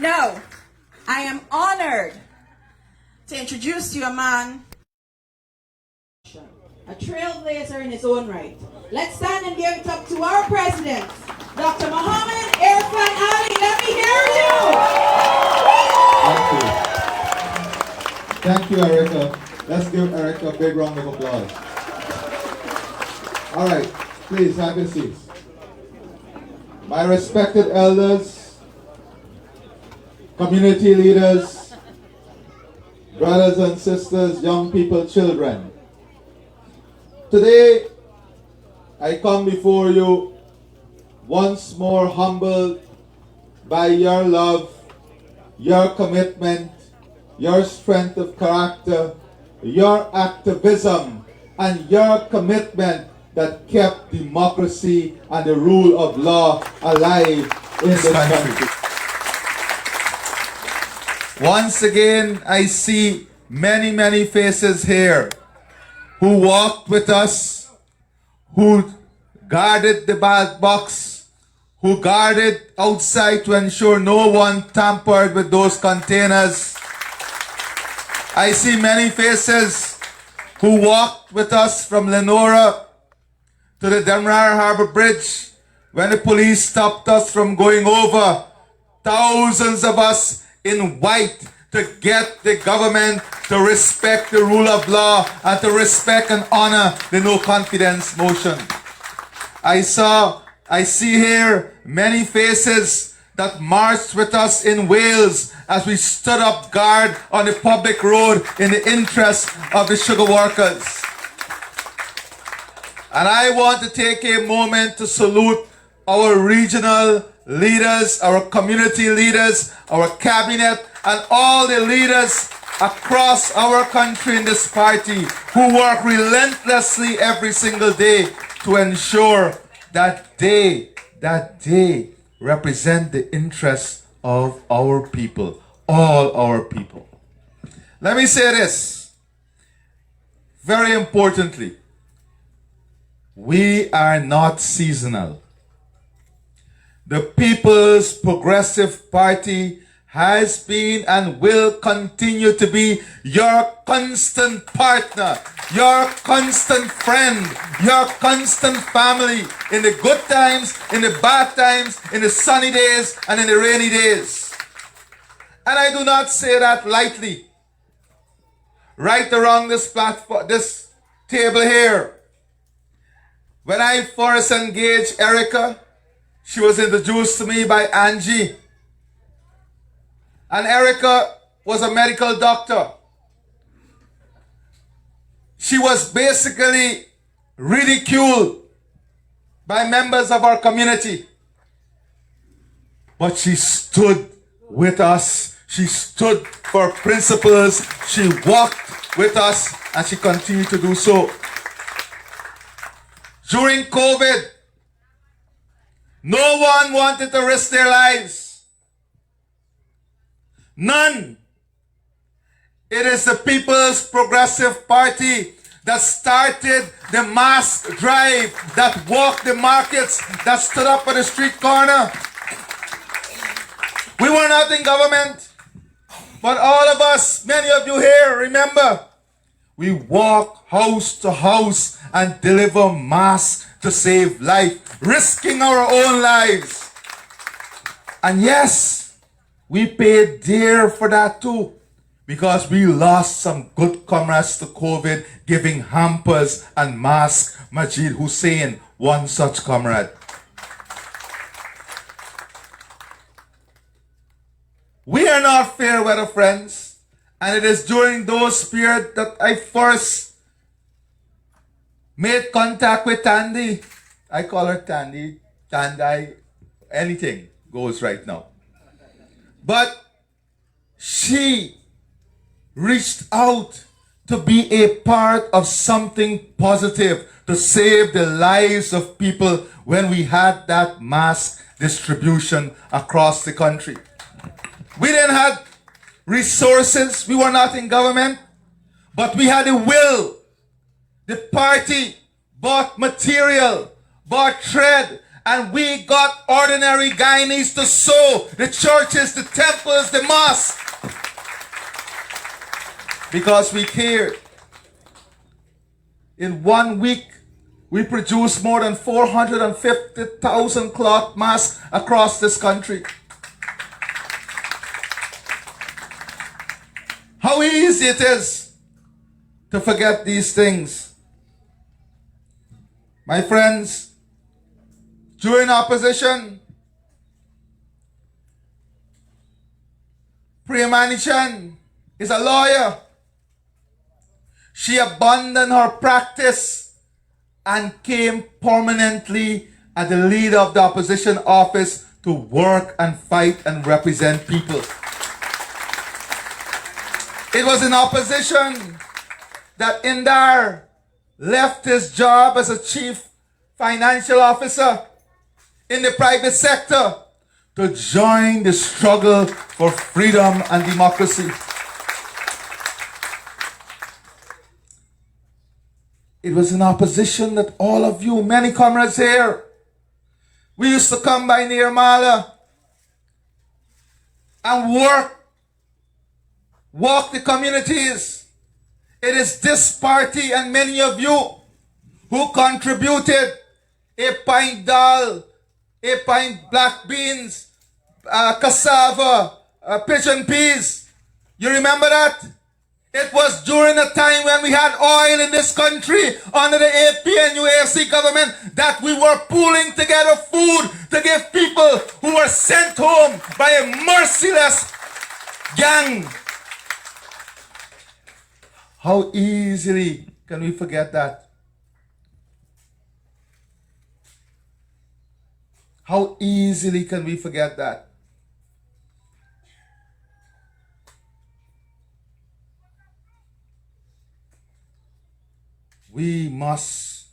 Now, I am honored to introduce to you a man, a trailblazer in his own right. Let's stand and give it up to our president, Dr. Muhammad Irfan Ali. Let me hear you. Thank you, Erica. Let's give Erica a big round of applause. All right, please have your seats. My respected elders, community leaders, brothers and sisters, young people, children. Today, I come before you once more humbled by your love, your commitment, your strength of character, your activism, and your commitment that kept democracy and the rule of law alive in this country. Once again, I see many faces here who walked with us, who guarded the ballot box, who guarded outside to ensure no one tampered with those containers. I see many faces who walked with us from Lenora to the Demerara Harbor Bridge when the police stopped us from going over. Thousands of us in white to get the government to respect the rule of law and to respect and honor the no confidence motion. I see here many faces that marched with us in Wales as we stood up guard on the public road in the interest of the sugar workers. And I want to take a moment to salute our regional leaders, our community leaders, our cabinet, and all the leaders across our country in this party who work relentlessly every single day to ensure that they represent the interests of our people, all our people. Let me say this, very importantly, we are not seasonal. The People's Progressive Party has been and will continue to be your constant partner, your constant friend, your constant family in the good times, in the bad times, in the sunny days, and in the rainy days. And I do not say that lightly. Right around this platform, this table here, when I first engaged Erica, she was introduced to me by Angie. And Erica was a medical doctor. She was basically ridiculed by members of our community. But she stood with us. She stood for principles. She walked with us, and she continued to do so. During COVID, no one wanted to risk their lives. None. It is the People's Progressive Party that started the mass drive, that walked the markets, that stood up at the street corner. We were not in government, but all of us, many of you here, remember, we walk house to house and deliver masks to save life, risking our own lives. And yes, we paid dear for that too, because we lost some good comrades to COVID, giving hampers and masks. Majid Hussein, one such comrade. We are not fair weather friends, and it is during those periods that I first made contact with Tandy. I call her Tandy, Tandai, anything goes right now. But she reached out to be a part of something positive, to save the lives of people when we had that mass distribution across the country. We didn't have resources, we were not in government, but we had the will. The party bought material, bought thread, And we got ordinary Guyanese to sow the churches, the temples, the mosques. Because we cared. In 1 week, we produced more than 450,000 cloth masks across this country. How easy it is to forget these things. My friends, during opposition, Priyamanichan is a lawyer. She abandoned her practice and came permanently as the leader of the opposition office to work and fight and represent people. It was in opposition that Indar left his job as a chief financial officer in the private sector to join the struggle for freedom and democracy. It was in opposition that all of you, many comrades here, we used to come by Nirmala and walk the communities. It is this party and many of you who contributed a pint dal, a pint black beans, cassava, pigeon peas. You remember that? It was during a time when we had oil in this country under the AP and UAFC government that we were pooling together food to give people who were sent home by a merciless gang. How easily can we forget that? How easily can we forget that? We must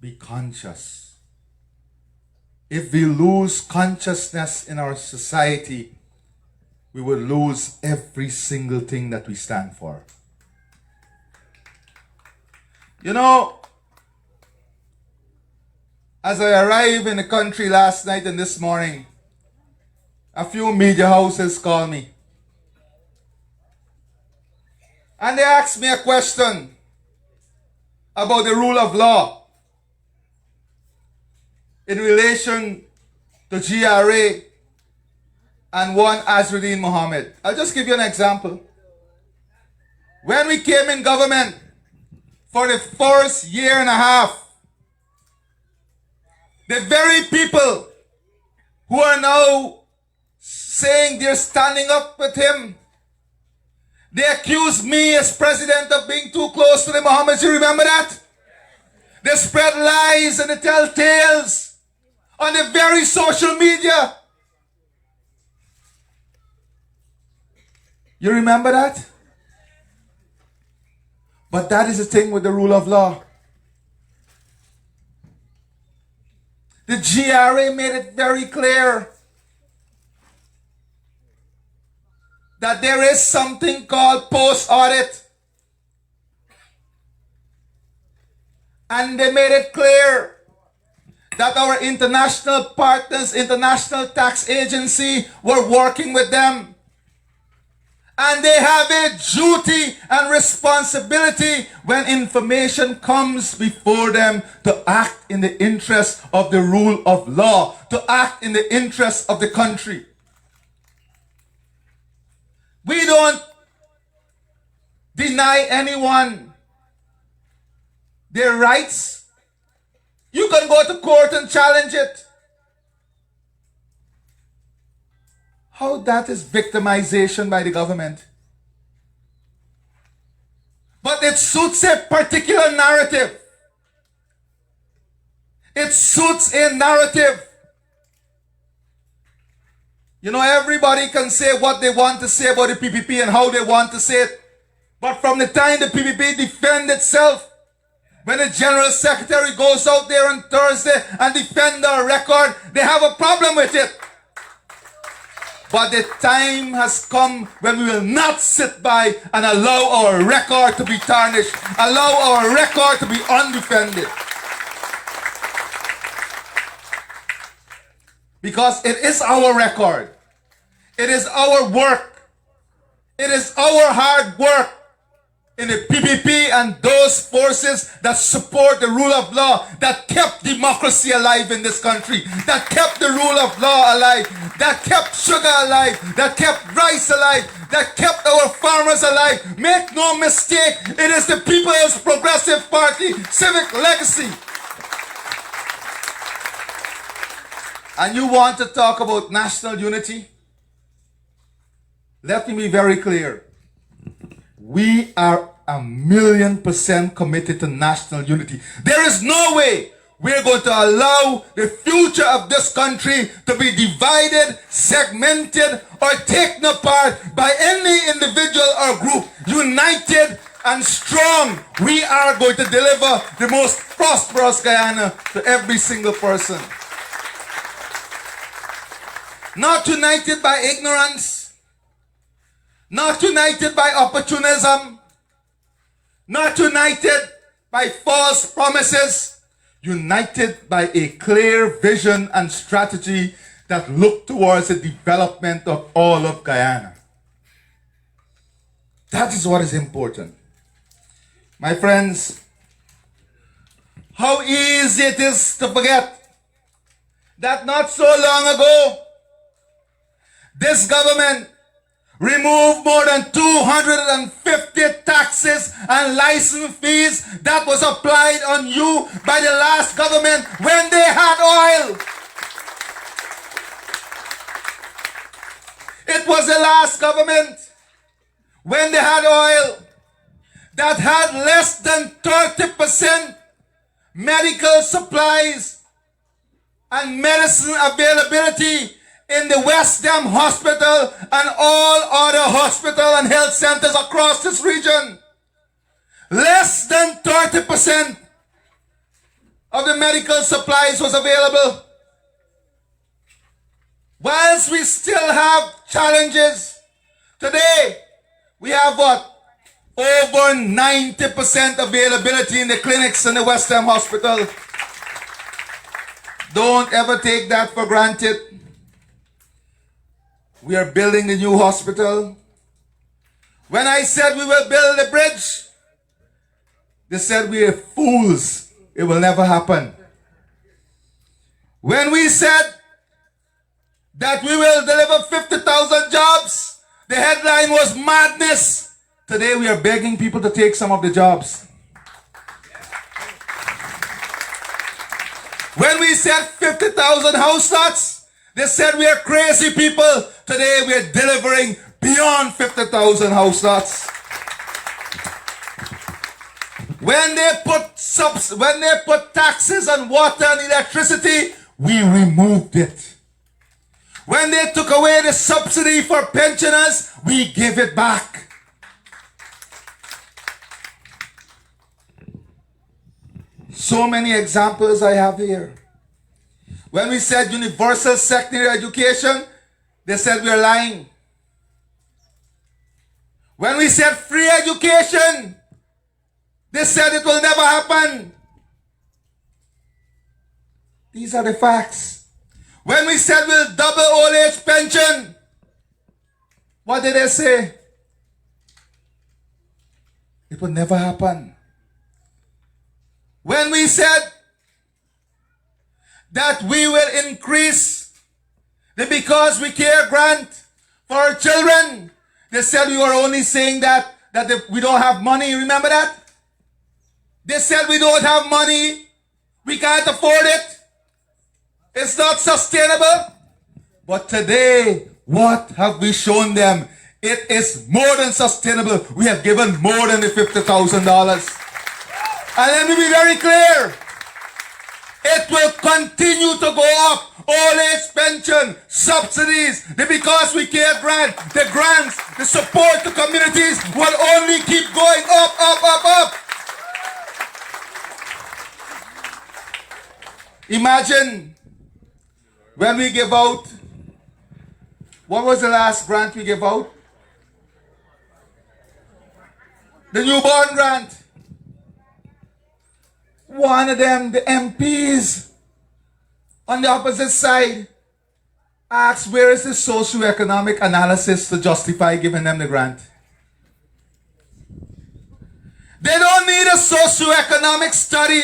be conscious. If we lose consciousness in our society, we will lose every single thing that we stand for. You know, as I arrived in the country last night and this morning, a few media houses called me. And they asked me a question about the rule of law in relation to GRA and one Azruddin Mohammed. I'll just give you an example. When we came in government for the first year and a half, the very people who are now saying they're standing up with him, they accuse me as president of being too close to the Mohammeds. You remember that? They spread lies and they tell tales on the very social media. You remember that? But that is the thing with the rule of law. The GRA made it very clear that there is something called post-audit. And they made it clear that our international partners, International Tax Agency, were working with them. And they have a duty and responsibility when information comes before them to act in the interest of the rule of law, to act in the interest of the country. We don't deny anyone their rights. You can go to court and challenge it. How that is victimization by the government. But it suits a particular narrative. It suits a narrative. You know, everybody can say what they want to say about the PPP and how they want to say it. But from the time the PPP defends itself, when the General Secretary goes out there on Thursday and defends our record, they have a problem with it. But the time has come when we will not sit by and allow our record to be tarnished, allow our record to be undefended. because it is our record. It is our work. It is our hard work in the PPP and those forces that support the rule of law that kept democracy alive in this country, that kept the rule of law alive, that kept sugar alive, that kept rice alive, that kept our farmers alive. Make no mistake, it is the People's Progressive Party civic legacy. And you want to talk about national unity? Let me be very clear. We are 1,000,000% committed to national unity. There is no way we're going to allow the future of this country to be divided, segmented, or taken apart by any individual or group. United and strong, we are going to deliver the most prosperous Guyana to every single person. Not united by ignorance, not united by opportunism, not united by false promises, united by a clear vision and strategy that look towards the development of all of Guyana. That is what is important. My friends, how easy it is to forget that not so long ago, this government removed more than 250 taxes and license fees that was applied on you by the last government when they had oil. It was the last government when they had oil that had less than 30% medical supplies and medicine availability in the West Dam Hospital and all other hospital and health centers across this region. Less than 30% of the medical supplies was available. Whilst we still have challenges, today we have what? Over 90% availability in the clinics in the West Dam Hospital. Don't ever take that for granted. We are building the new hospital. When I said we will build the bridge, they said we are fools. It will never happen. When we said that we will deliver 50,000 jobs, the headline was madness. Today we are begging people to take some of the jobs. When we said 50,000 house lots, they said we are crazy people. Today we are delivering beyond 50,000 house lots. When they put taxes on water and electricity, we removed it. When they took away the subsidy for pensioners, we gave it back. So many examples I have here. When we said universal secondary education, they said we are lying. When we said free education, they said it will never happen. These are the facts. When we said we'll double old age pension, what did they say? It will never happen. When we said that we will increase the Because We Care grant for our children, they said we were only saying that we don't have money. Remember that? They said we don't have money. We can't afford it. It's not sustainable. But today, what have we shown them? It is more than sustainable. We have given more than the $50,000. And let me be very clear. It will continue to go up. Old age pension, subsidies, the Because We Care grant, the grants, the support to communities will only keep going up, up, up, up. Imagine when we give out, what was the last grant we gave out? The newborn grant. One of them, the MPs on the opposite side, Ask where is the socioeconomic analysis to justify giving them the grant? They don't need a socioeconomic study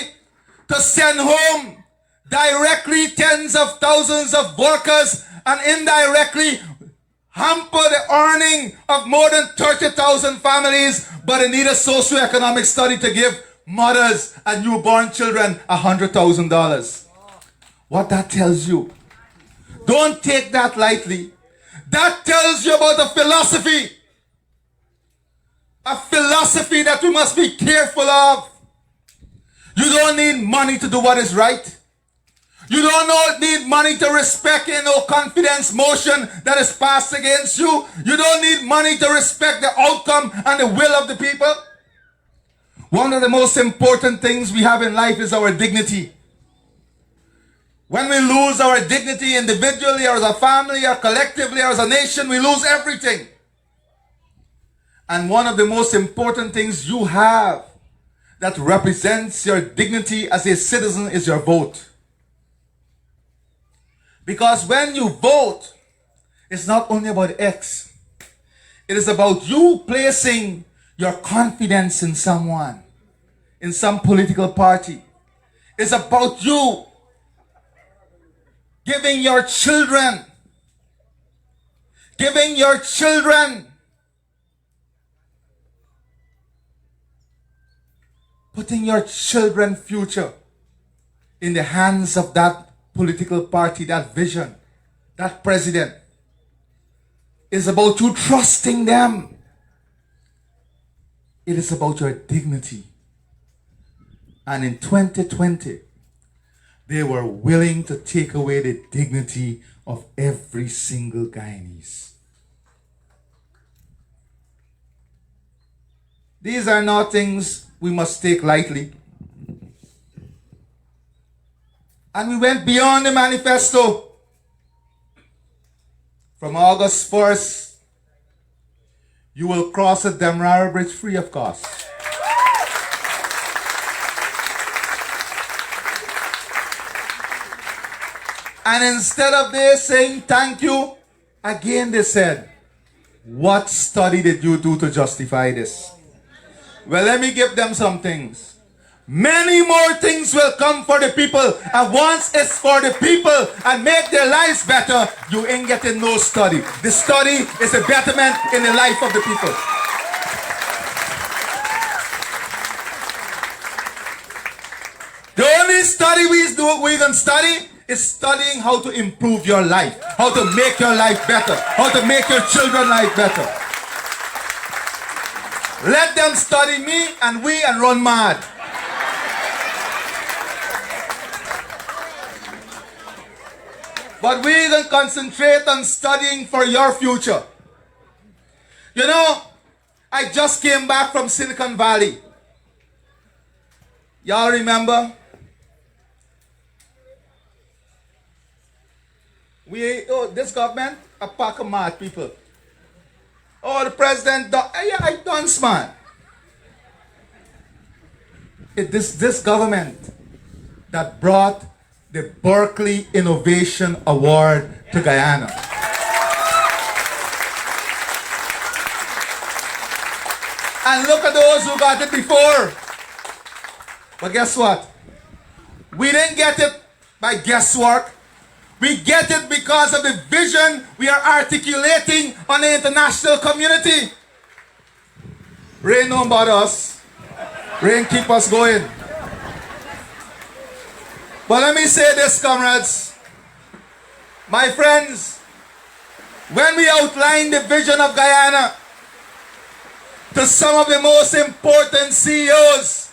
to send home directly tens of thousands of workers and indirectly hamper the earning of more than 30,000 families, but they need a socioeconomic study to give mothers and newborn children $100,000. What that tells you, don't take that lightly. That tells you about a philosophy that we must be careful of. You don't need money to do what is right. You don't need money to respect a no confidence motion that is passed against you. You don't need money to respect the outcome and the will of the people. One of the most important things we have in life is our dignity. When we lose our dignity individually or as a family or collectively or as a nation, we lose everything. And one of the most important things you have that represents your dignity as a citizen is your vote. Because when you vote, it's not only about X. It is about you placing your confidence in someone, in some political party. It's about you giving your children putting your children's future in the hands of that political party, that vision, that president. Is about you trusting them. It is about your dignity. And in 2020, they were willing to take away the dignity of every single Guyanese. These are not things we must take lightly. And we went beyond the manifesto. From August 1st, you will cross the Demerara Bridge free of cost. And instead of they saying thank you, again they said, what study did you do to justify this? Well, let me give them some things. Many more things will come for the people, and once it's for the people and make their lives better, you ain't getting no study. The study is a betterment in the life of the people. The only study we can study is studying how to improve your life, how to make your life better, how to make your children's life better. Let them study me and we and run mad. But we can concentrate on studying for your future. You know, I just came back from Silicon Valley. Y'all remember? This government, a pack of mad people. Oh, the president, I dance, man. This government that brought the Berkeley Innovation Award to Guyana. And look at those who got it before. But guess what? We didn't get it by guesswork. We get it because of the vision we are articulating on the international community. Rain don't bother us. Rain keep us going. But let me say this, comrades. My friends, when we outline the vision of Guyana to some of the most important CEOs,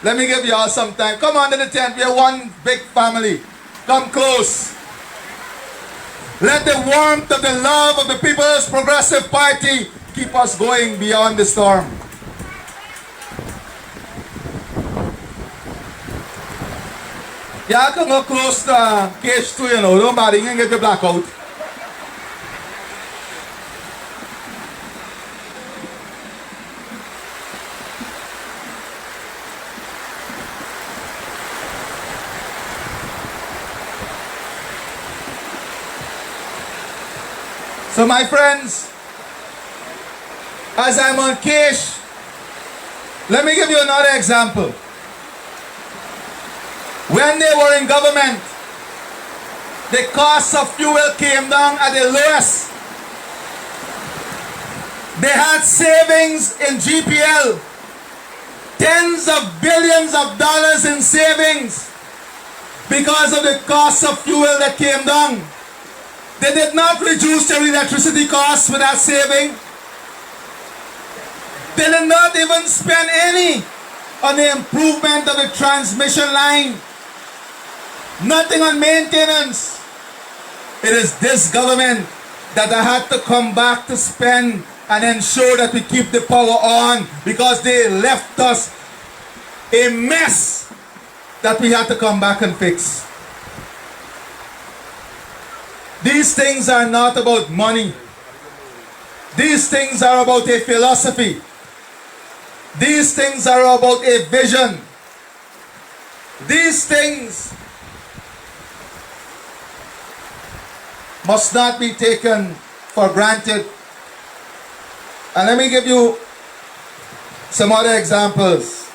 let me give you all some time. Come under the tent. We are one big family. Come close. Let the warmth of the love of the People's Progressive Party keep us going beyond the storm. Yeah, I can go close to cage 2, you know. Don't bother, you can get the blackout. So my friends, as I'm on cash, let me give you another example. When they were in government, the cost of fuel came down at the lowest. They had savings in GPL, tens of billions of dollars in savings because of the cost of fuel that came down. They did not reduce their electricity costs with that saving. They did not even spend any on the improvement of the transmission line. Nothing on maintenance. It is this government that I had to come back to spend and ensure that we keep the power on, because they left us a mess that we had to come back and fix. These things are not about money. These things are about a philosophy. These things are about a vision. These things must not be taken for granted. And let me give you some other examples.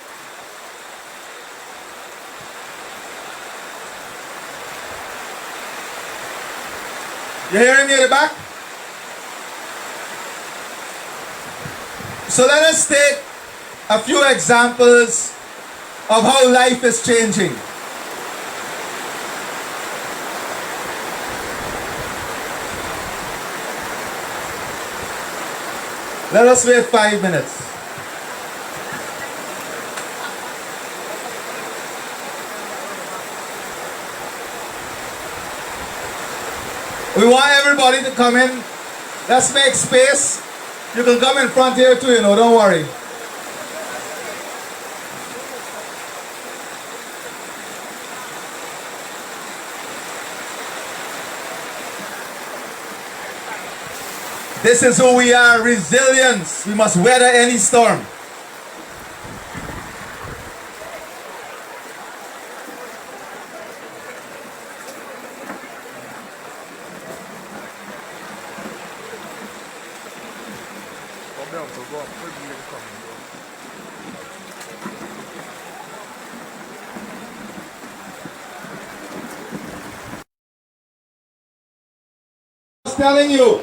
You hearing me at the back? So let us take a few examples of how life is changing. Let us wait 5 minutes. We want everybody to come in. Let's make space. You can come in front here too, don't worry. This is who we are, resilience. We must weather any storm. I was telling you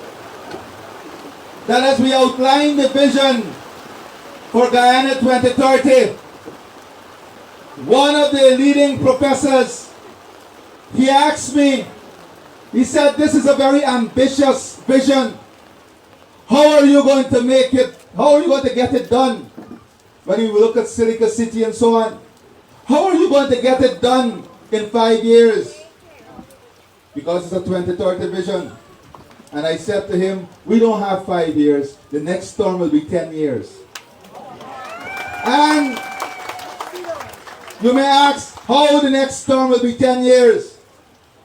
that as we outline the vision for Guyana 2030, one of the leading professors, he asked me, he said, this is a very ambitious vision. How are you going to make it, how are you going to get it done? When you look at Silica City and so on, how are you going to get it done in 5 years? Because it's a 2030 vision. And I said to him, we don't have 5 years. The next storm will be 10 years. And you may ask, how the next storm will be 10 years?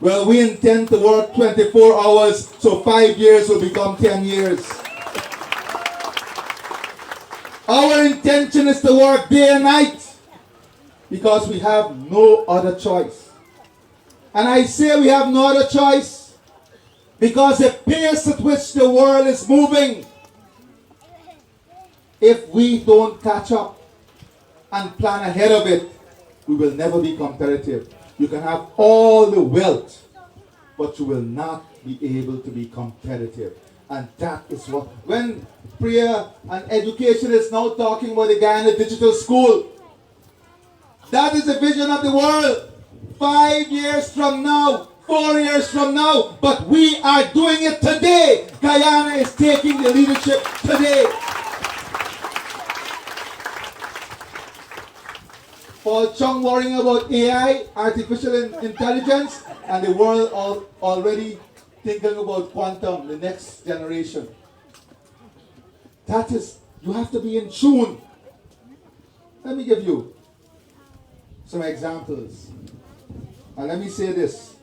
Well, we intend to work 24 hours, so 5 years will become 10 years. Our intention is to work day and night because we have no other choice. And I say we have no other choice because the pace at which the world is moving, if we don't catch up and plan ahead of it, we will never be competitive. You can have all the wealth, but you will not be able to be competitive. And that is what, when prayer and education is now talking about the Guyana Digital School, that is the vision of the world. 5 years from now, 4 years from now, but we are doing it today. Guyana is taking the leadership today. Paul Chung worrying about AI, artificial intelligence, and the world already thinking about quantum, the next generation. That is, you have to be in tune. Let me give you some examples. And let me say this.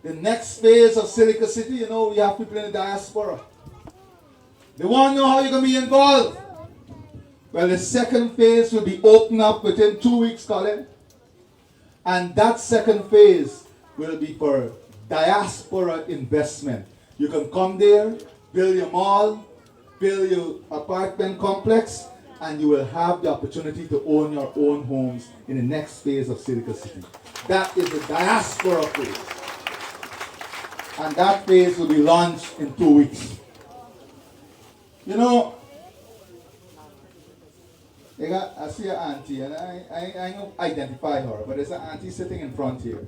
The next phase of Silica City, we have people in the diaspora. They want to know how you're going to be involved. Well, the second phase will be opened up within 2 weeks, Colin. And that second phase will be for diaspora investment. You can come there, build your mall, build your apartment complex, and you will have the opportunity to own your own homes in the next phase of Silica City. That is the diaspora phase. And that phase will be launched in 2 weeks. You know, I see an auntie, and I don't identify her, but there's an auntie sitting in front here.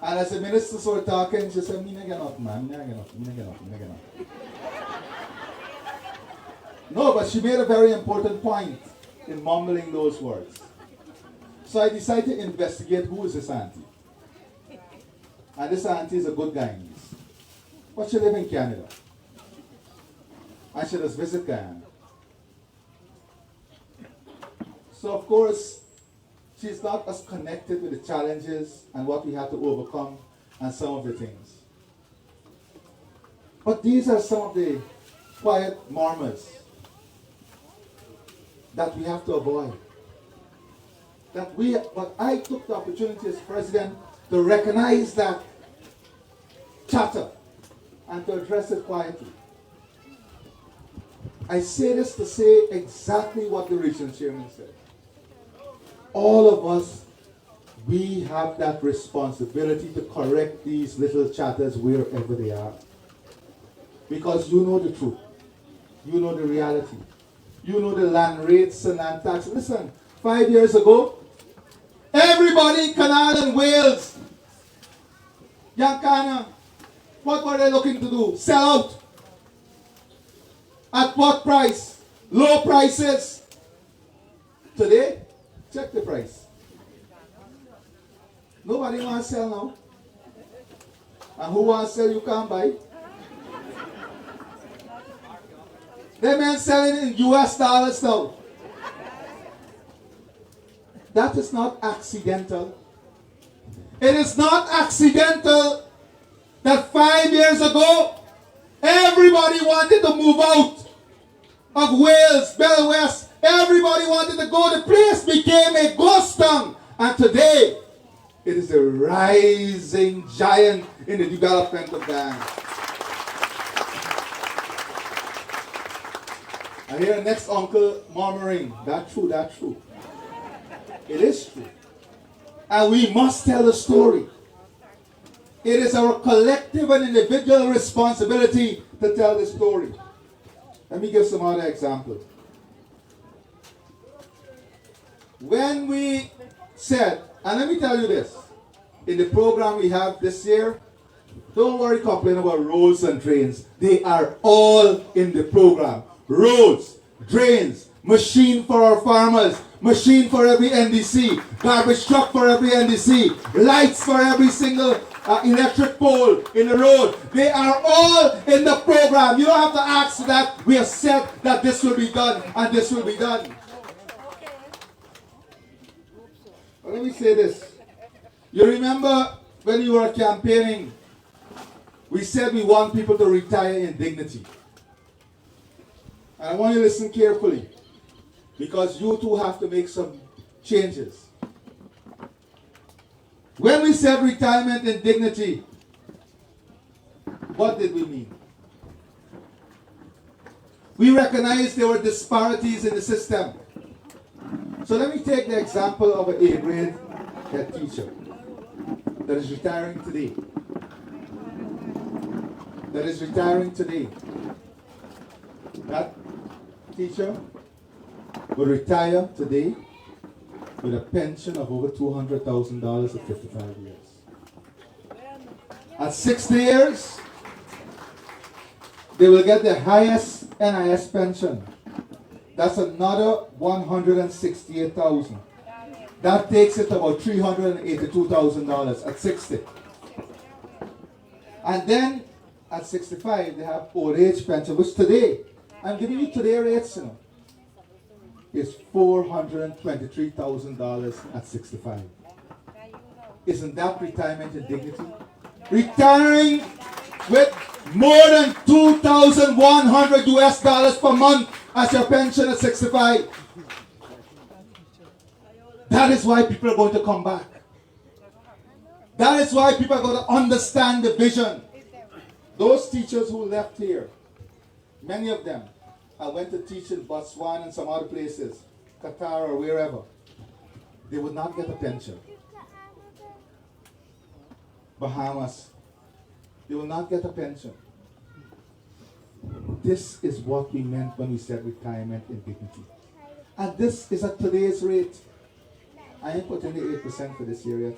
And as the ministers were talking, she said, "Me not get nothing, man. Me not get nothing. Me not get nothing. Me not get nothing." No, but she made a very important point in mumbling those words. So I decided to investigate who is this auntie. And this auntie is a good Guyanese. But she lives in Canada. And she does visit Guyana. So of course, she's not as connected with the challenges and what we have to overcome and some of the things. But these are some of the quiet murmurs that we have to avoid. But I took the opportunity as president to recognize that chatter and to address it quietly. I say this to say exactly what the regional chairman said. All of us, we have that responsibility to correct these little chatters wherever they are. Because you know the truth. You know the reality. You know the land rates and land taxes. Listen, 5 years ago, everybody in Canal and Wales, Yankana, what were they looking to do? Sell out. At what price? Low prices. Today, check the price. Nobody wants to sell now. And who wants to sell, you can't buy. They men selling in US dollars now. That is not accidental. It is not accidental that 5 years ago, everybody wanted to move out of Wales, Bell West. Everybody wanted to go. The place became a ghost town. And today, it is a rising giant in the development of Guyana. I hear the next uncle murmuring, that's true, that's true. It is true. And we must tell the story. It is our collective and individual responsibility to tell the story. Let me give some other examples. When we said, and let me tell you this, in the program we have this year, don't worry, complain about roads and drains. They are all in the program. Roads, drains, machine for our farmers, machine for every NDC, garbage truck for every NDC, lights for every single electric pole in the road. They are all in the program. You don't have to ask that. We have said that this will be done and this will be done. Well, let me say this. You remember when you were campaigning, we said we want people to retire in dignity. And I want you to listen carefully, because you too have to make some changes. When we said retirement in dignity, what did we mean? We recognized there were disparities in the system. So let me take the example of an 8th grade head teacher that is retiring today. That teacher will retire today with a pension of over $200,000 at 55 years. At 60 years, they will get the highest NIS pension. That's another $168,000. That takes it to about $382,000 at 60. And then at 65, they have old age pension, which today, I'm giving you today rates, you know, is $423,000 at 65. Isn't that retirement in dignity? Retiring with more than $2,100 US per month as your pension at 65. That is why people are going to come back. That is why people are going to understand the vision. those teachers who left here, many of them, I went to teach in Botswana and some other places, Qatar or wherever. They would not get a pension. Bahamas, they will not get a pension. This is what we meant when we said retirement in dignity. And this is at today's rate. I ain't putting the 8% for this year yet.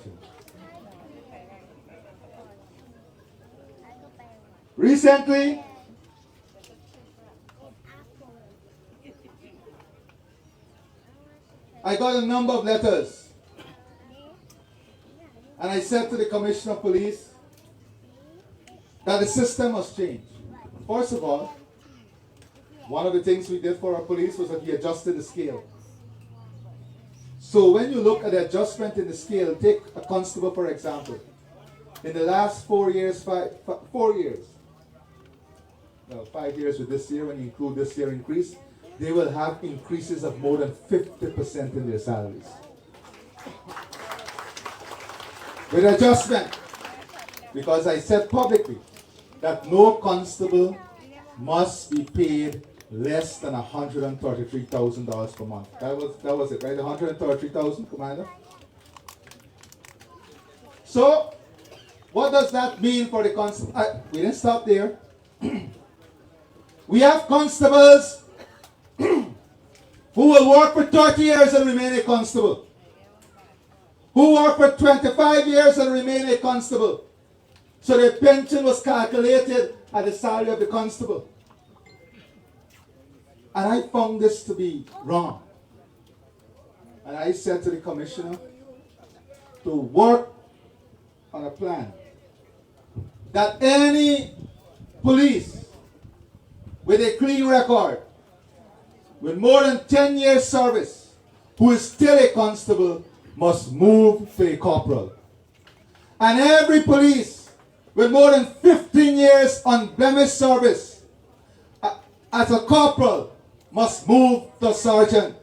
Recently, I got a number of letters. And I said to the Commissioner of Police that the system must change. First of all, one of the things we did for our police was that we adjusted the scale. So when you look at the adjustment in the scale, take a constable for example. In the last 4 years, 5 years with this year, when you include this year increase, they will have increases of more than 50% in their salaries. With adjustment, because I said publicly that no constable must be paid less than $133,000 per month. That was it, right? $133,000, Commander? So, what does that mean for the constable? We didn't stop there. We have constables who will work for 30 years and remain a constable. Who work for 25 years and remain a constable. So their pension was calculated at the salary of the constable. And I found this to be wrong. And I said to the commissioner to work on a plan that any police with a clean record, with more than 10 years service, who is still a constable, must move to a corporal. And every police with more than 15 years unblemished service as a corporal must move to sergeant.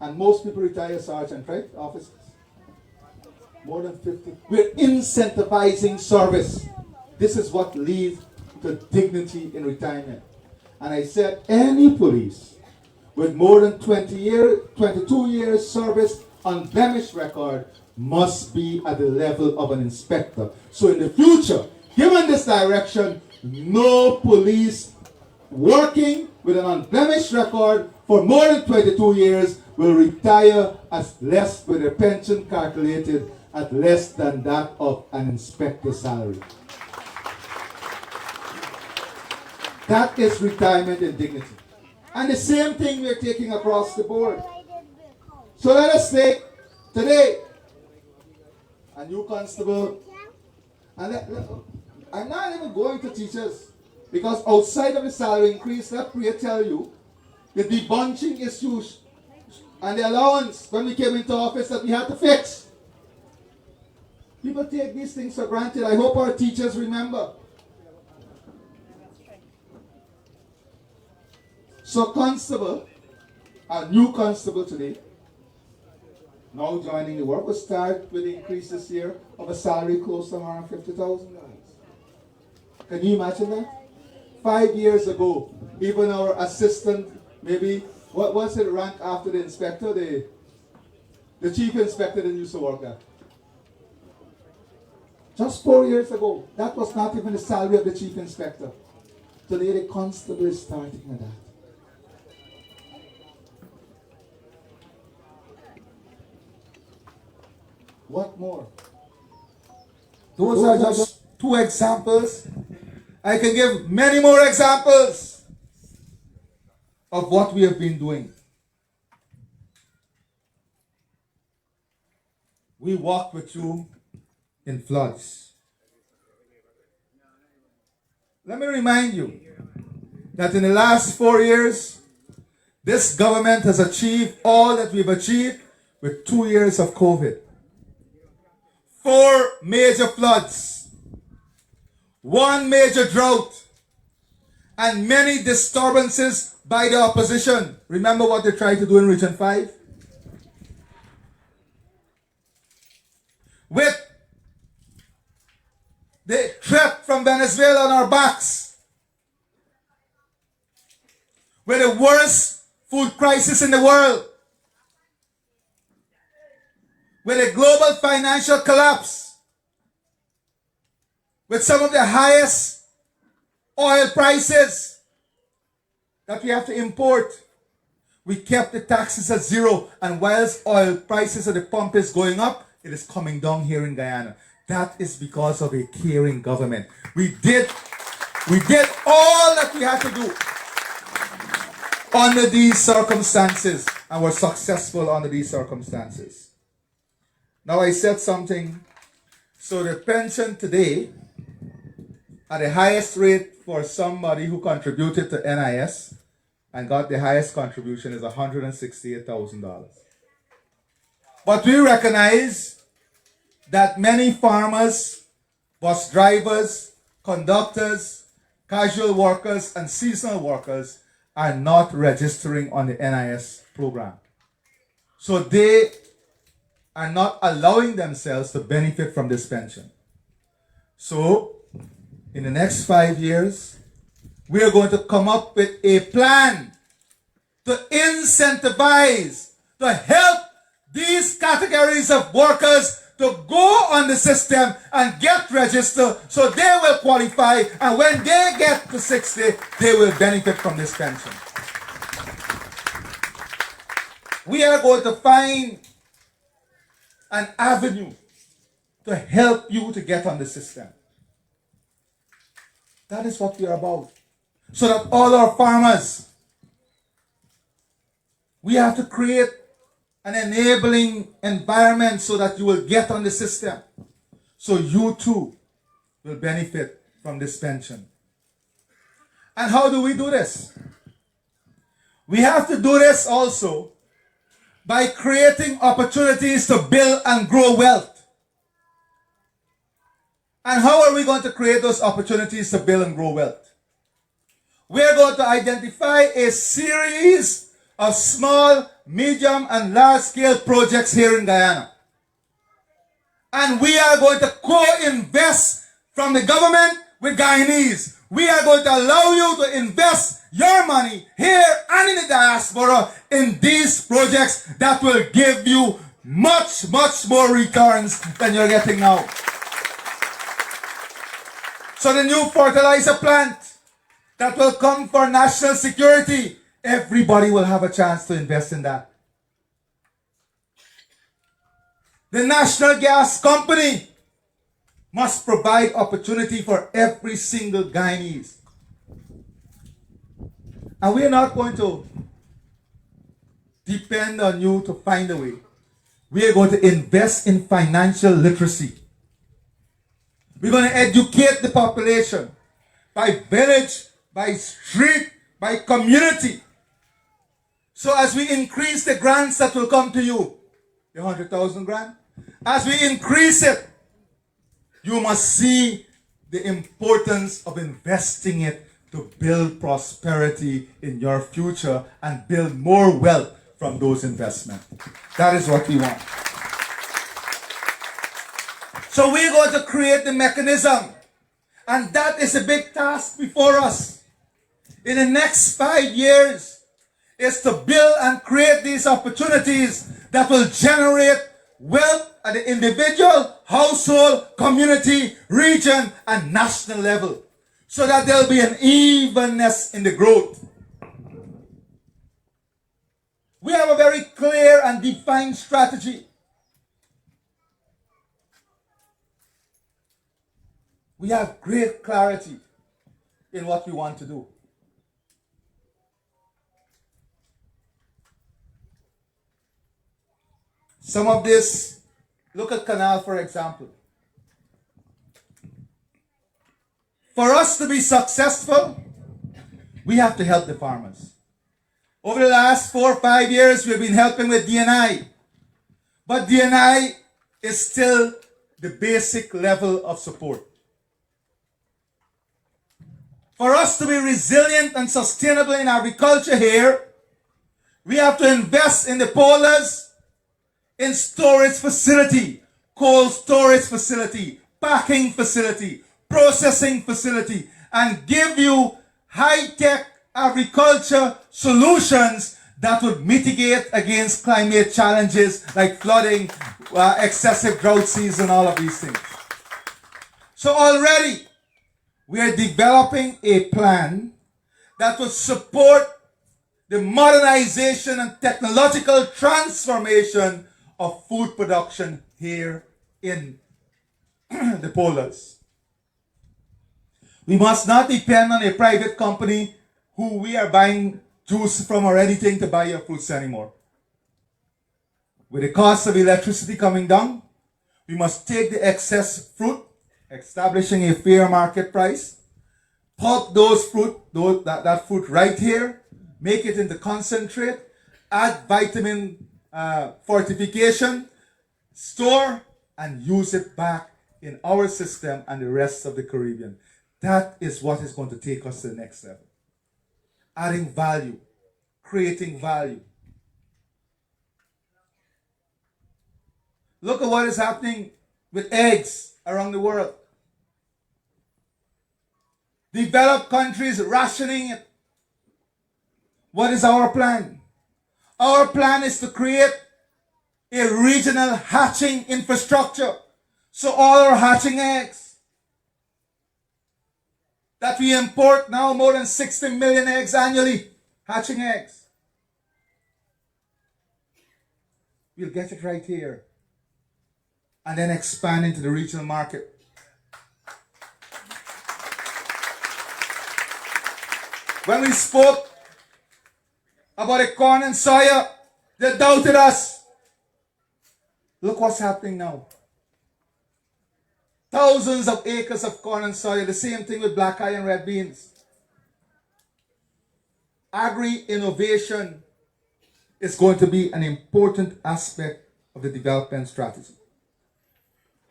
And most people retire sergeant, right? Officers. More than 50. We're incentivizing service. This is what leads to dignity in retirement. And I said any police with more than 22 years service unblemished record must be at the level of an inspector. So in the future, given this direction, no police working with an unblemished record for more than 22 years will retire as less with their pension calculated at less than that of an inspector's salary. That is retirement in dignity. And the same thing we're taking across the board. So let us take today a new constable. And I'm not even going to teachers, because outside of the salary increase, let me tell you, the debunching issues and the allowance when we came into office that we had to fix. People take these things for granted. I hope our teachers remember. So constable, a new constable today, now joining the work, will start with the increase this year of a salary close to $150,000. Can you imagine that? 5 years ago, even our assistant, maybe, what was it rank after the inspector? The chief inspector that used to work there. Just 4 years ago, that was not even the salary of the chief inspector. Today the constable is starting at that. What more? Those are just 2 examples. I can give many more examples of what we have been doing. We walked with you in floods. Let me remind you that in the last 4 years, this government has achieved all that we've achieved with 2 years of COVID. 4 major floods, 1 major drought, and many disturbances by the opposition. Remember what they tried to do in Region 5? With the threat from Venezuela on our backs. With the worst food crisis in the world. With a global financial collapse. With some of the highest oil prices that we have to import. We kept the taxes at zero, and whilst oil prices at the pump is going up, it is coming down here in Guyana. That is because of a caring government. We did all that we had to do under these circumstances, and were successful under these circumstances. Now I said something. So the pension today, at the highest rate for somebody who contributed to NIS and got the highest contribution, is $168,000. But we recognize that many farmers, bus drivers, conductors, casual workers, and seasonal workers are not registering on the NIS program. So they are not allowing themselves to benefit from this pension. So in the next 5 years, we are going to come up with a plan to incentivize, to help these categories of workers to go on the system and get registered so they will qualify, and when they get to 60, they will benefit from this pension. We are going to find an avenue to help you to get on the system. That is what we are about. So that all our farmers, we have to create an enabling environment so that you will get on the system. So you too will benefit from this pension. And how do we do this? We have to do this also by creating opportunities to build and grow wealth. And how are we going to create those opportunities to build and grow wealth? We're going to identify a series of small, medium, and large-scale projects here in Guyana. And we are going to co-invest from the government with Guyanese. We are going to allow you to invest your money here and in the diaspora in these projects that will give you much, much more returns than you're getting now. So the new fertilizer plant that will come for national security, everybody will have a chance to invest in that. The National Gas Company must provide opportunity for every single Guyanese. And we are not going to depend on you to find a way. We are going to invest in financial literacy. We're going to educate the population by village, by street, by community. So as we increase the grants that will come to you, the 100,000 grant, as we increase it, you must see the importance of investing it to build prosperity in your future and build more wealth from those investments. That is what we want. So we're going to create the mechanism, and that is a big task before us. In the next 5 years, is to build and create these opportunities that will generate wealth at the individual, household, community, region, and national level, so that there will be an evenness in the growth. We have a very clear and defined strategy. We have great clarity in what we want to do. Some of this, look at Canal for example. For us to be successful, we have to help the farmers. Over the last 4 or 5 years, we've been helping with DNI. But DNI is still the basic level of support. For us to be resilient and sustainable in agriculture here, we have to invest in the polders, in storage facility, cold storage facility, packing facility, processing facility and give you high-tech agriculture solutions that would mitigate against climate challenges like flooding, excessive drought season, all of these things. So already we are developing a plan that would support the modernization and technological transformation of food production here in the polders. We must not depend on a private company who we are buying juice from or anything to buy your fruits anymore. With the cost of electricity coming down, we must take the excess fruit, establishing a fair market price, pulp those fruit, that fruit right here, make it into concentrate, add vitamin fortification, store, and use it back in our system and the rest of the Caribbean. That is what is going to take us to the next level. Adding value, creating value. Look at what is happening with eggs around the world. Developed countries rationing it. What is our plan? Our plan is to create a regional hatching infrastructure. So all our hatching eggs that we import now, more than 60 million eggs annually, hatching eggs. We'll get it right here and then expand into the regional market. When we spoke about the corn and soya, they doubted us. Look what's happening now. Thousands of acres of corn and soya, the same thing with black eye and red beans. Agri-innovation is going to be an important aspect of the development strategy.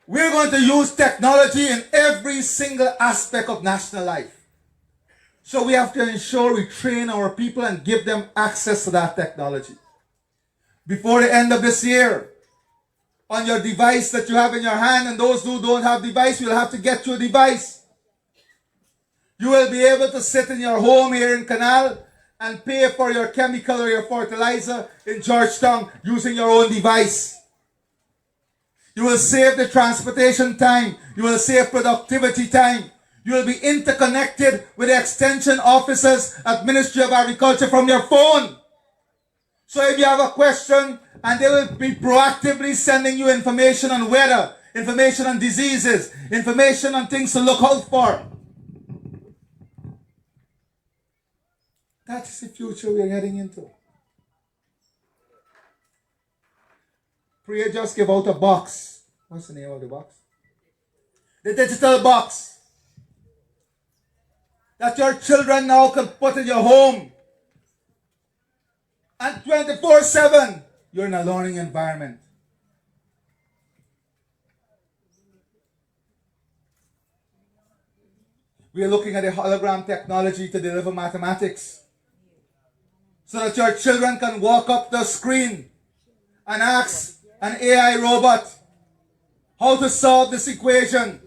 We're going to use technology in every single aspect of national life. So we have to ensure we train our people and give them access to that technology. Before the end of this year, on your device that you have in your hand, and those who don't have device, you'll have to get your device. You will be able to sit in your home here in Canal and pay for your chemical or your fertilizer in Georgetown using your own device. You will save the transportation time. You will save productivity time. You will be interconnected with the extension officers at Ministry of Agriculture from your phone. So if you have a question, and they will be proactively sending you information on weather, information on diseases, information on things to look out for. That is the future we are heading into. Priya just gave out a box. What's the name of the box? The digital box that your children now can put in your home. And 24/7, you're in a learning environment. We are looking at a hologram technology to deliver mathematics, so that your children can walk up the screen and ask an AI robot how to solve this equation.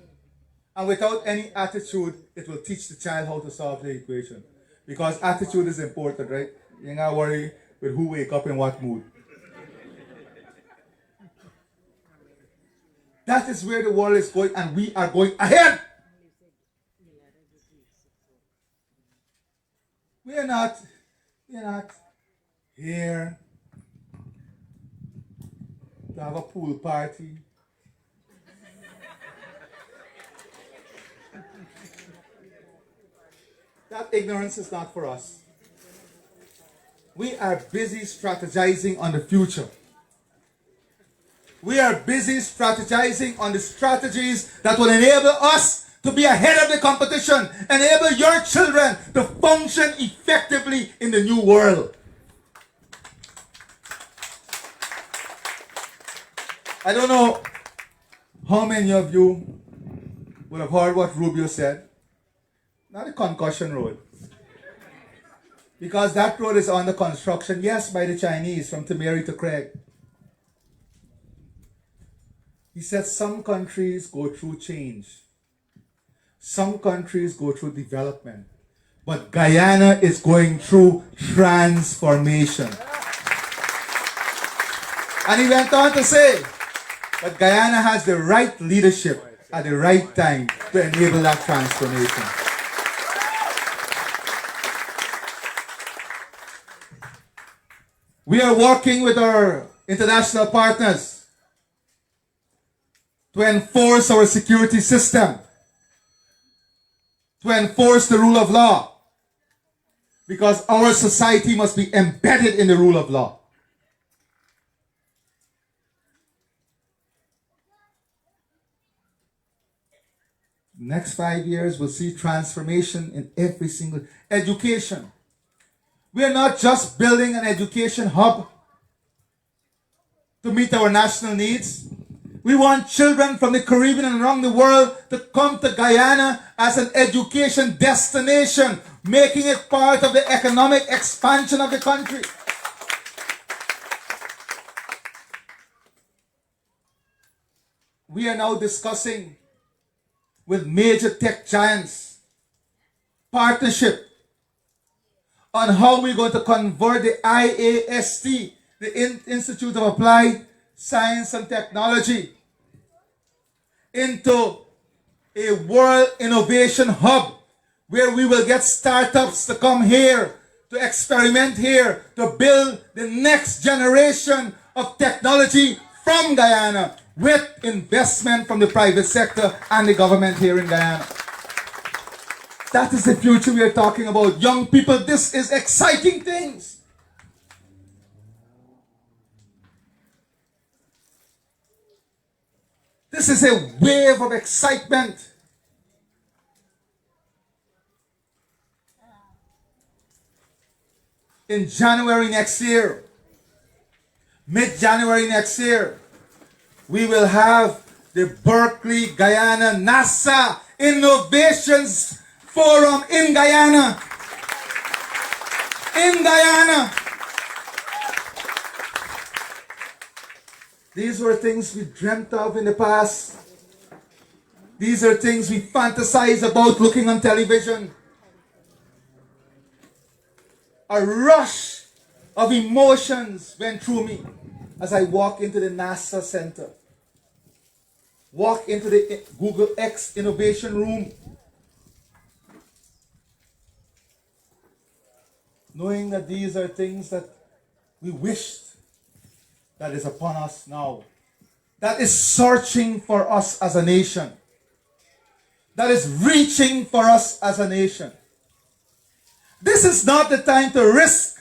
And without any attitude, it will teach the child how to solve the equation. Because attitude is important, right? You ain't gotta worry with who wake up in what mood. That is where the world is going, and we are going ahead. We are not here to have a pool party. That ignorance is not for us. We are busy strategizing on the future. We are busy strategizing on the strategies that will enable us to be ahead of the competition, enable your children to function effectively in the new world. I don't know how many of you would have heard what Rubio said. Not a concussion road. Because that road is under construction, yes, by the Chinese, from Timeri to Craig. He said some countries go through change. Some countries go through development, but Guyana is going through transformation. And he went on to say that Guyana has the right leadership at the right time to enable that transformation. We are working with our international partners to enforce our security system, to enforce the rule of law, because our society must be embedded in the rule of law. Next 5 years, we'll see transformation in every single education. We are not just building an education hub to meet our national needs. We want children from the Caribbean and around the world to come to Guyana as an education destination, making it part of the economic expansion of the country. We are now discussing with major tech giants partnership on how we're going to convert the IAST, the Institute of Applied Science and Technology, into a world innovation hub where we will get startups to come here, to experiment here, to build the next generation of technology from Guyana with investment from the private sector and the government here in Guyana. That is the future we are talking about. Young people, this is exciting things. This is a wave of excitement. In January next year, mid-January next year, we will have the Berkeley Guyana NASA Innovations Forum in Guyana. In Guyana. These were things we dreamt of in the past. These are things we fantasize about looking on television. A rush of emotions went through me as I walked into the NASA Center. Walk into the Google X Innovation Room, knowing that these are things that we wished that is upon us now, that is searching for us as a nation, that is reaching for us as a nation. This is not the time to risk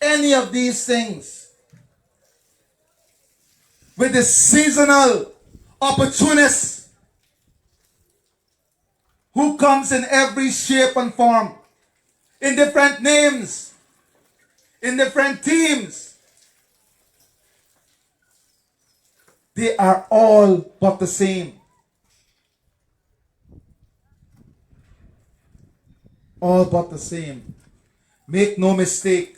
any of these things with the seasonal opportunists who comes in every shape and form, in different names, in different teams. They are all but the same. All but the same. Make no mistake.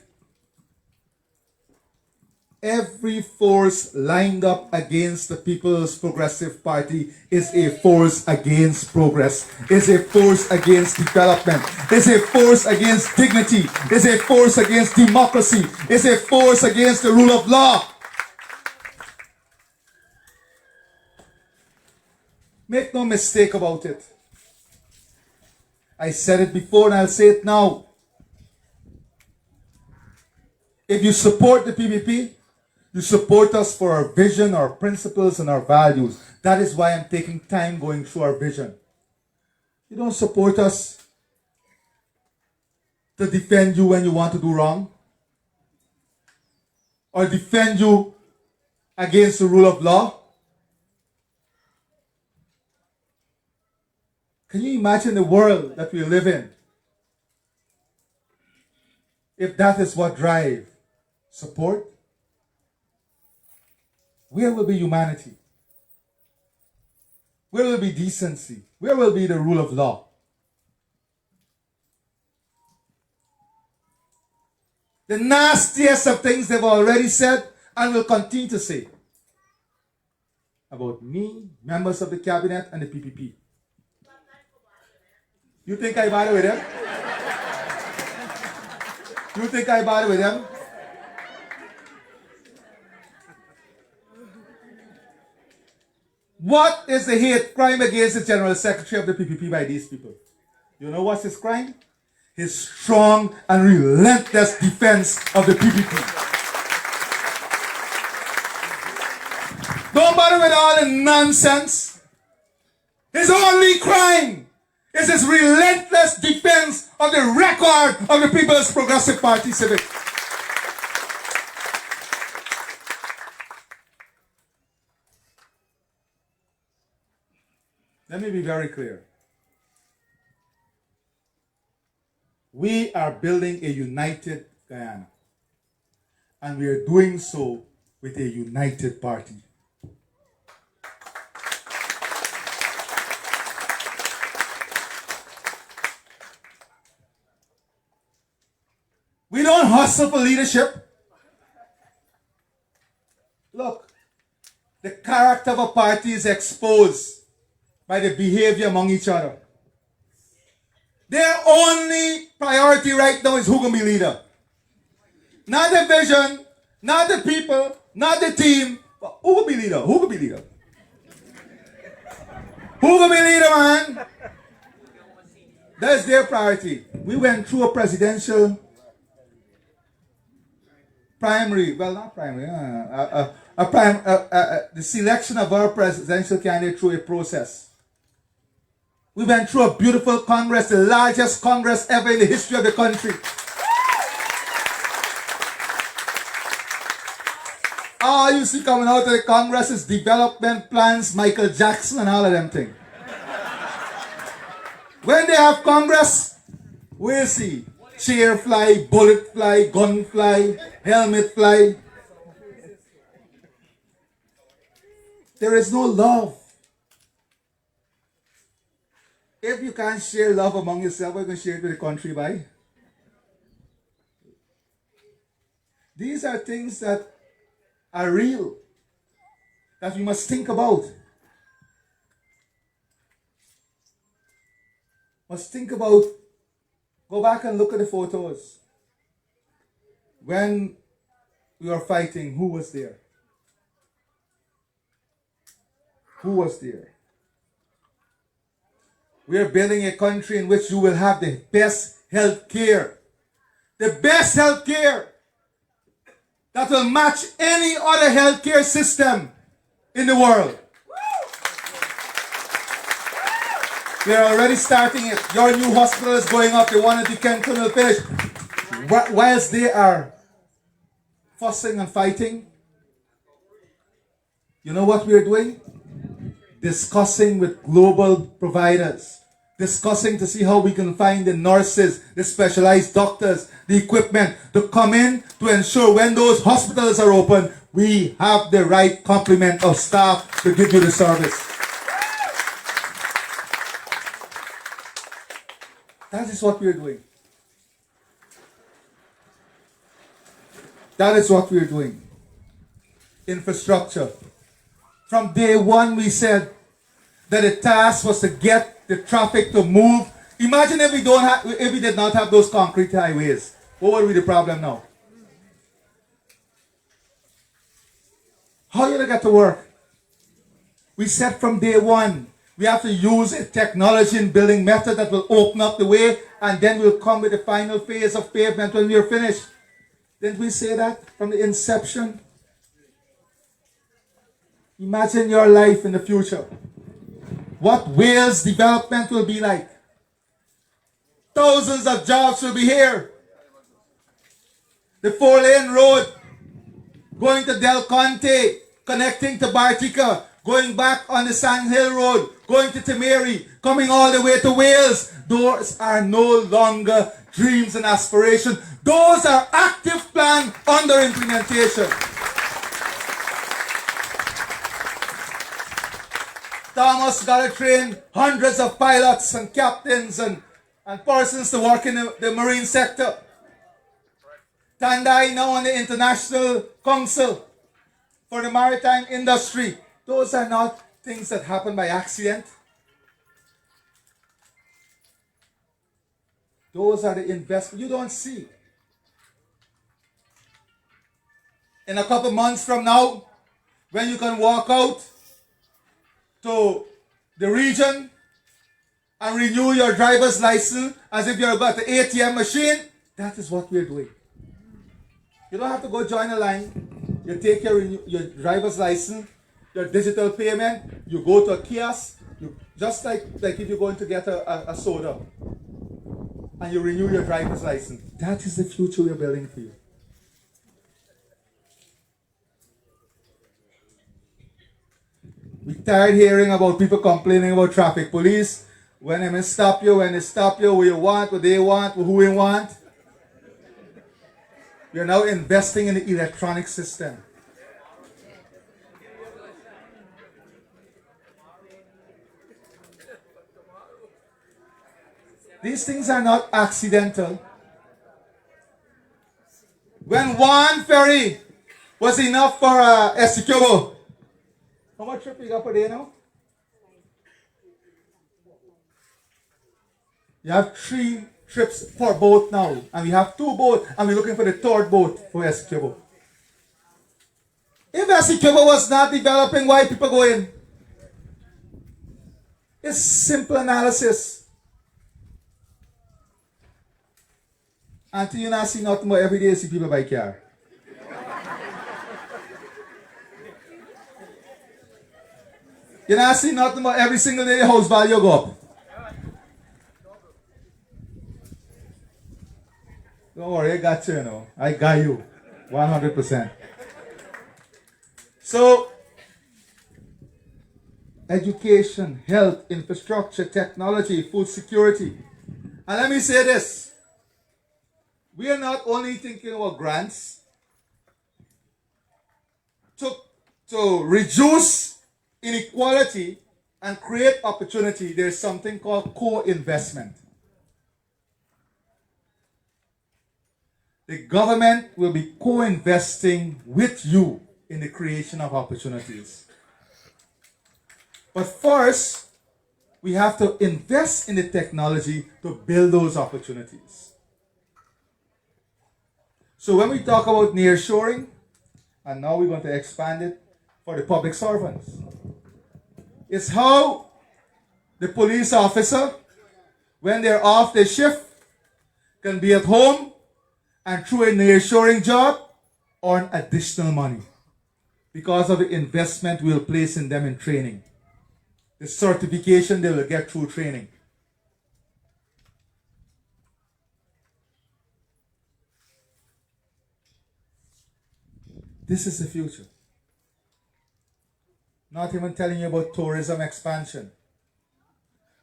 Every force lined up against the People's Progressive Party is a force against progress, is a force against development, is a force against dignity, is a force against democracy, is a force against the rule of law. Make no mistake about it. I said it before and I'll say it now. If you support the PPP, you support us for our vision, our principles, and our values. That is why I'm taking time going through our vision. You don't support us to defend you when you want to do wrong, or defend you against the rule of law. Can you imagine the world that we live in if that is what drives support? Where will be humanity? Where will be decency? Where will be the rule of law? The nastiest of things they've already said and will continue to say about me, members of the cabinet, and the PPP. You think I bother with them? You think I bother with them? What is the hate crime against the General Secretary of the PPP by these people? You know what's his crime? His strong and relentless defense of the PPP. Don't bother with all the nonsense. His only crime is his relentless defense of the record of the People's Progressive Party Civic. Let me be very clear. We are building a united Guyana. And we are doing so with a united party. We don't hustle for leadership. Look, the character of a party is exposed by the behavior among each other. Their only priority right now is who can be leader. Not the vision, not the people, not the team, but who will be leader? Who will be leader? Who will be leader, man? That's their priority. We went through a presidential primary, well, not primary, the selection of our presidential candidate through a process. We went through a beautiful Congress, the largest Congress ever in the history of the country. All you see coming out of the Congress is development plans, Michael Jackson and all of them things. When they have Congress, we'll see chair fly, bullet fly, gun fly, helmet fly. There is no love. If you can't share love among yourself, what are you going to share it with the country by? These are things that are real, that we must think about. Must think about, go back and look at the photos. When we were fighting, who was there? Who was there? We are building a country in which you will have the best health care. The best health care that will match any other health care system in the world. We are already starting it. Your new hospital is going up. The one at the Kenton will finish. Whilst they are fussing and fighting, you know what we are doing? Discussing with global providers. Discussing to see how we can find the nurses, the specialized doctors, the equipment to come in to ensure when those hospitals are open, we have the right complement of staff to give you the service. That is what we are doing. That is what we are doing. Infrastructure. From day one we said that the task was to get the traffic to move. Imagine if we did not have those concrete highways. What would be the problem now? How are you going to get to work? We said from day one, we have to use a technology and building method that will open up the way, and then we'll come with the final phase of pavement when we are finished. Didn't we say that from the inception? Imagine your life in the future. What Wales development will be like. Thousands of jobs will be here. The 4-lane road going to Del Conte, connecting to Bartica, going back on the Sand Hill Road, going to Timeri, coming all the way to Wales. Those are no longer dreams and aspirations. Those are active plans under implementation. Thomas got to train hundreds of pilots and captains and persons to work in the marine sector. Tandai now on the International Council for the Maritime Industry. Those are not things that happen by accident. Those are the investments you don't see. In a couple months from now, when you can walk out to the region and renew your driver's license as if you're got the ATM machine, that is what we're doing. You don't have to go join a line. You take your driver's license, your digital payment, you go to a kiosk, just like if you're going to get a soda, and you renew your driver's license. That is the future we're building for you. We tired hearing about people complaining about traffic police. When they stop you, what you want, what they want, who we want. We are now investing in the electronic system. These things are not accidental. When one ferry was enough for Essequibo, how much trip you got per day now? You have 3 trips per boat now, and we have 2 boats, and we're looking for the 3rd boat for Essequibo. If Essequibo was not developing, why people go in? It's simple analysis. Until you not see nothing more every day, see people buy car. You not see nothing more every single day, your house value go up. Don't worry, I got you, I got you. 100%. So, education, health, infrastructure, technology, food security. And let me say this. We are not only thinking about grants to reduce inequality and create opportunity. There's something called co-investment. The government will be co-investing with you in the creation of opportunities. But first, we have to invest in the technology to build those opportunities. So when we talk about nearshoring, and now we're going to expand it for the public servants, it's how the police officer, when they're off their shift, can be at home and through a nearshoring job earn additional money because of the investment we'll place in them in training. The certification they will get through training. This is the future. Not even telling you about tourism expansion,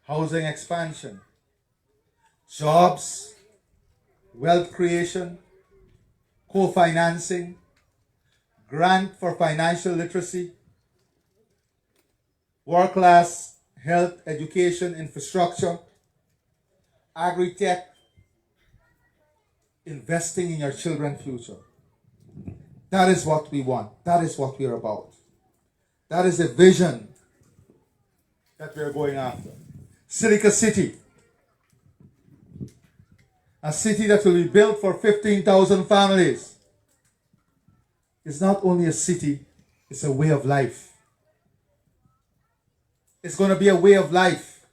housing expansion, jobs, wealth creation, co-financing, grant for financial literacy, world-class health, education, infrastructure, agri-tech, investing in your children's future. That is what we want. That is what we're about. That is the vision that we're going after. Silica City. A city that will be built for 15,000 families. It's not only a city, it's a way of life. It's going to be a way of life.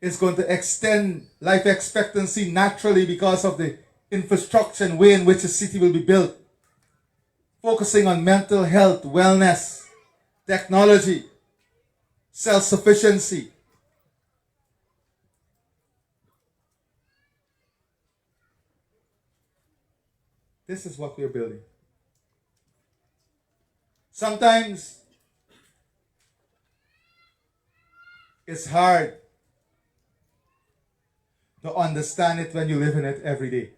It's going to extend life expectancy naturally because of the infrastructure and way in which a city will be built. Focusing on mental health, wellness, technology, self-sufficiency. This is what we're building. Sometimes it's hard to understand it when you live in it every day.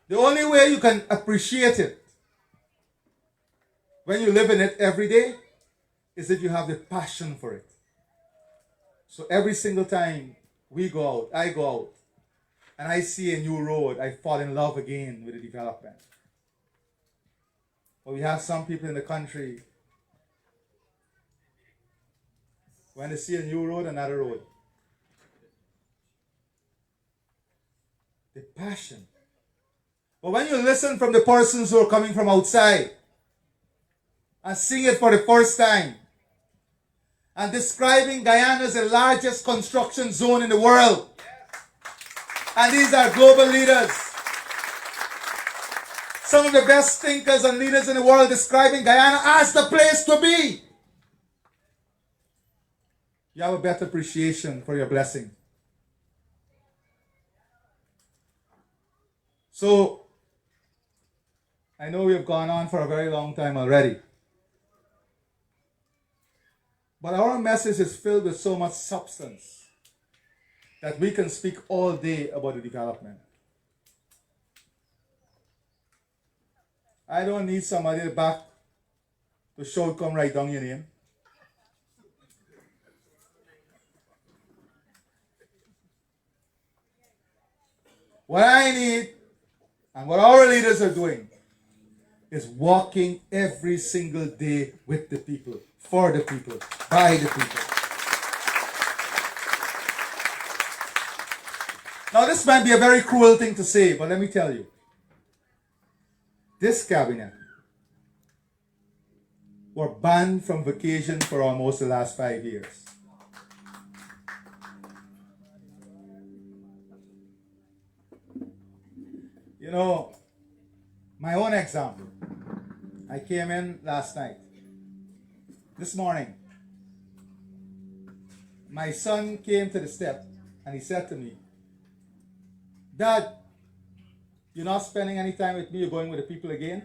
The only way you can appreciate it when you live in it every day is if you have the passion for it. So every single time we go out, I go out, and I see a new road, I fall in love again with the development. But we have some people in the country, when they see a new road, another road. the passion. But when you listen from the persons who are coming from outside and seeing it for the first time and describing Guyana as the largest construction zone in the world, and these are global leaders, some of the best thinkers and leaders in the world describing Guyana as the place to be, you have a better appreciation for your blessing. So, I know we have gone on for a very long time already. But our message is filled with so much substance that we can speak all day about the development. I don't need somebody at the back to shout, come write down your name. What I need, and what our leaders are doing, is walking every single day with the people, for the people, by the people. Now this might be a very cruel thing to say, but let me tell you. This cabinet were banned from vacation for almost the last 5 years. You know, my own example. I came in last night. This morning, my son came to the step and he said to me, Dad, you're not spending any time with me, you're going with the people again?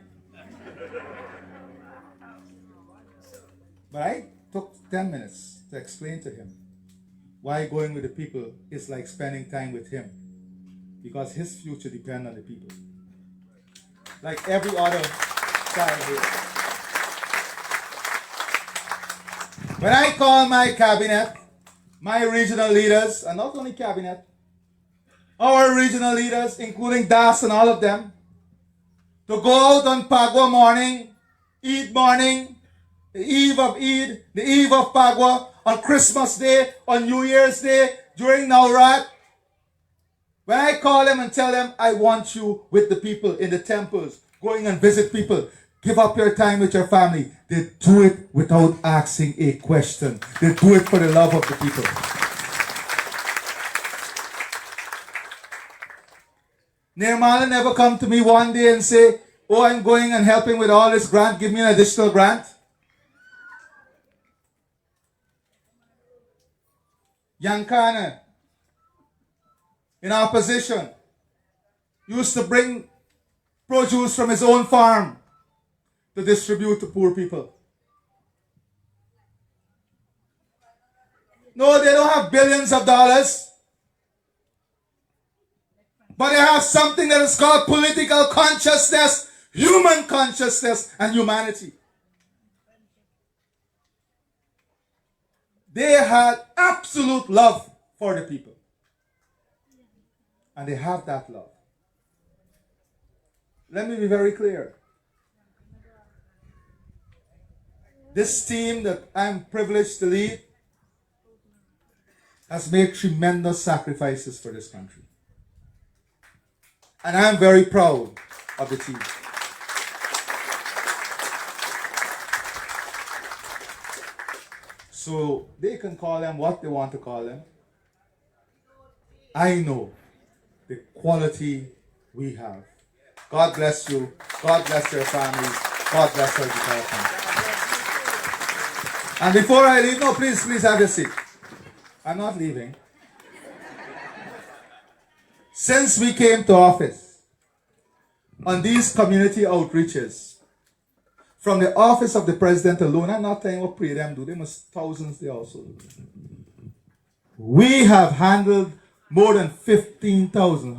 But I took 10 minutes to explain to him why going with the people is like spending time with him. Because his future depends on the people. Like every other child here. When I call my cabinet, my regional leaders, and not only cabinet, our regional leaders, including Das and all of them, to go out on Pagwa morning, Eid morning, the eve of Eid, the eve of Pagwa, on Christmas Day, on New Year's Day, during Nowrat. When I call them and tell them, I want you with the people in the temples, going and visit people, give up your time with your family, they do it without asking a question. They do it for the love of the people. Nirmala never come to me one day and say, oh, I'm going and helping with all this grant, give me an additional grant. Yankana, in opposition, used to bring produce from his own farm to distribute to poor people. No, they don't have billions of dollars, but they have something that is called political consciousness, human consciousness, and humanity. They had absolute love for the people. And they have that love. Let me be very clear. This team that I'm privileged to lead has made tremendous sacrifices for this country. And I'm very proud of the team. So they can call them what they want to call them. I know the quality we have. God bless you. God bless your families. God bless our department. And before I leave, no, please have a seat. I'm not leaving. Since we came to office, on these community outreaches, from the office of the president alone, I'm not telling what pray them do, they must thousands they also do. We have handled more than 15,000,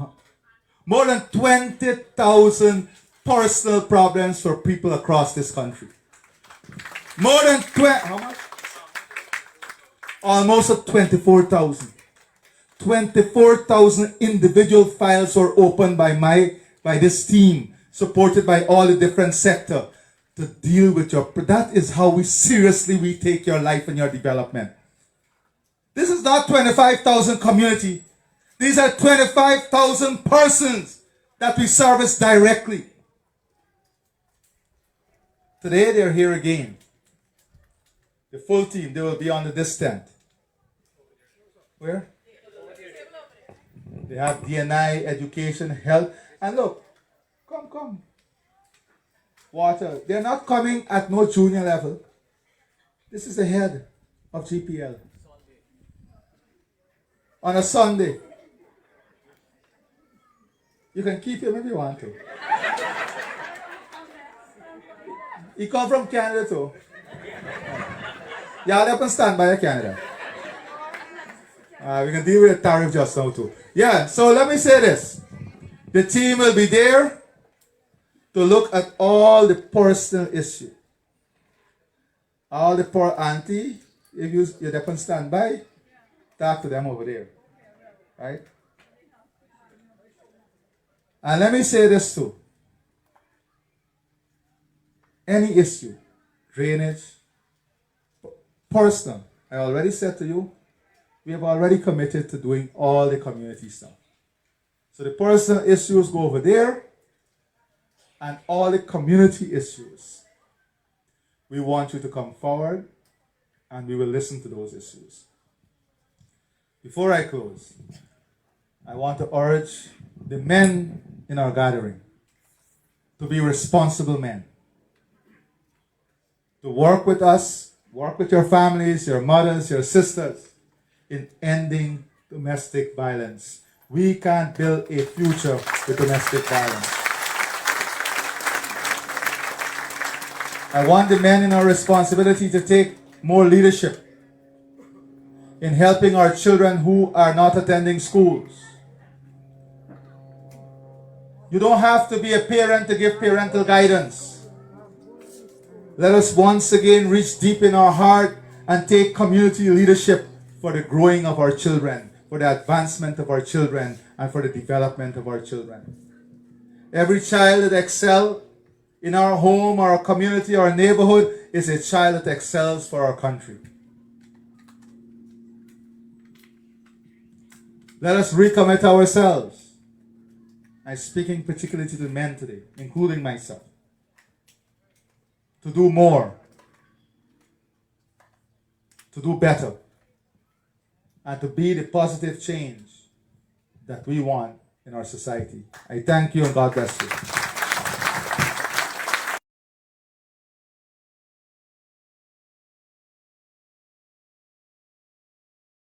more than 20,000 personal problems for people across this country. More than how much? Almost 24,000. 24,000 individual files were opened by this team, supported by all the different sectors, to deal with your. That is how we take your life and your development. This is not 25,000 community. These are 25,000 persons that we service directly. Today they're here again. The full team, they will be under this tent. Where? They have D&I, education, health. And look, come. Water. They're not coming at no junior level. This is the head of GPL. On a Sunday. You can keep him if you want to. He come from Canada too. Y'all up and stand by Canada. We can deal with the tariff just now too. Yeah, so let me say this. The team will be there to look at all the personal issues. All the poor auntie, if you're up and stand by, talk to them over there. Right? And let me say this too. Any issue, drainage, personal, I already said to you, we have already committed to doing all the community stuff. So the personal issues go over there, and all the community issues, we want you to come forward, and we will listen to those issues. Before I close, I want to urge the men in our gathering to be responsible men. To work with us, work with your families, your mothers, your sisters, in ending domestic violence. We can't build a future with domestic violence. I want the men in our responsibility to take more leadership in helping our children who are not attending schools. You don't have to be a parent to give parental guidance. Let us once again reach deep in our heart and take community leadership for the growing of our children, for the advancement of our children, and for the development of our children. Every child that excels in our home, our community, our neighborhood is a child that excels for our country. Let us recommit ourselves. I'm speaking particularly to the men today, including myself, to do more, to do better, and to be the positive change that we want in our society. I thank you and God bless you.